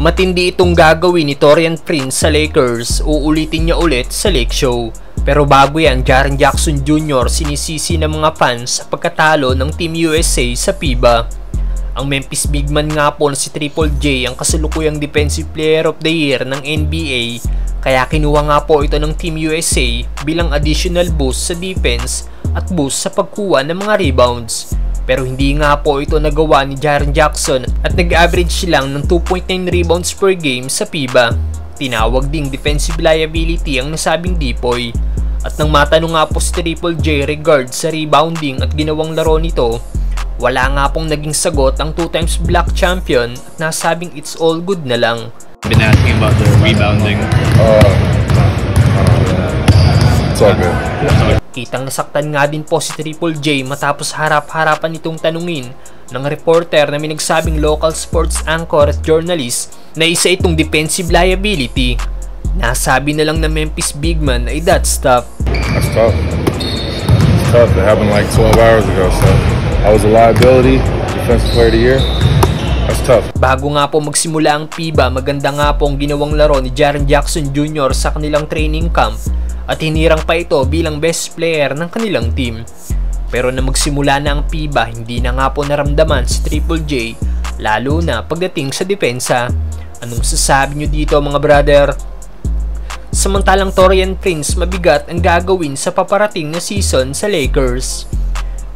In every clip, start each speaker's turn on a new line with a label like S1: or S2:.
S1: matindi itong gagawin ni Taurean Prince sa Lakers, uulitin niya ulit sa Lake Show. Pero bago yan, Jaren Jackson Jr. sinisisi ng mga fans sa pagkatalo ng Team USA sa FIBA. Ang Memphis bigman nga po na si Triple J ang kasalukuyang Defensive Player of the Year ng NBA, kaya kinuha nga po ito ng Team USA bilang additional boost sa defense at boost sa pagkuha ng mga rebounds. Pero hindi nga po ito nagawa ni Jaren Jackson at nag-average lang ng 2.9 rebounds per game sa FIBA. Tinawag ding defensive liability ang nasabing dipoy. At nang matanong nga po si Triple J regard sa rebounding at ginawang laro nito, wala nga pong naging sagot ang 2 times black champion at nasabing it's all good na lang.
S2: Been asking about the rebounding.
S3: It's all good.
S1: Kitang nasaktan nga din po si Triple J matapos harap-harapan itong tanungin ng reporter na may nagsabing local sports anchor at journalist na isa itong defensive liability. Nasabi na lang ng Memphis bigman ay that's tough.
S3: That's tough. It's tough. It happened like 12 hours ago, so I was a liability, defensive player of the year. That's tough.
S1: Bago nga po magsimula ang FIBA, maganda nga po ang ginawang laro ni Jaren Jackson Jr. sa kanilang training camp at hinirang pa ito bilang best player ng kanilang team. Pero na magsimula na ang FIBA, hindi na nga po naramdaman si Triple J, lalo na pagdating sa depensa. Anong sasabi nyo dito mga brother? Samantalang Taurean Prince, mabigat ang gagawin sa paparating na season sa Lakers.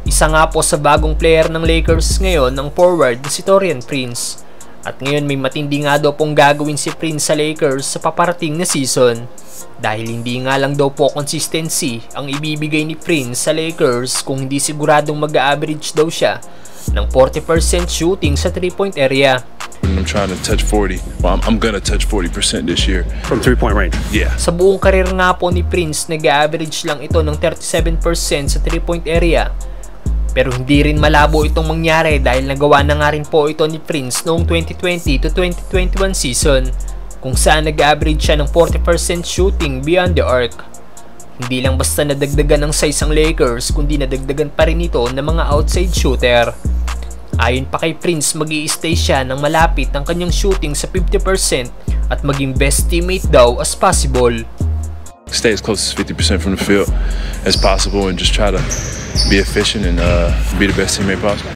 S1: Isa nga po sa bagong player ng Lakers ngayon ang forward na si Taurean Prince. At ngayon may matindi nga daw pong gagawin si Prince sa Lakers sa paparating na season. Dahil hindi nga lang daw po consistency ang ibibigay ni Prince sa Lakers kung hindi siguradong mag-average daw siya ng 40% shooting sa 3-point area.
S4: I'm trying to touch 40. Well, I'm gonna touch 40% this year.
S2: From 3-point range?
S4: Yeah.
S1: Sa buong karir nga po ni Prince, nag-average lang ito ng 37% sa 3-point area. Pero hindi rin malabo itong mangyari dahil nagawa na nga rin po ito ni Prince noong 2020 to 2021 season, kung saan nag-average siya ng 40% shooting beyond the arc. Hindi lang basta nadagdagan ng size ang Lakers, kundi nadagdagan pa rin ito ng mga outside shooter. Ayon pa kay Prince, mag-i-stay siya ng malapit ang kanyang shooting sa 50% at maging best teammate daw as possible.
S4: Stay as close as 50% from the field as possible and just try to be efficient and be the best teammate possible.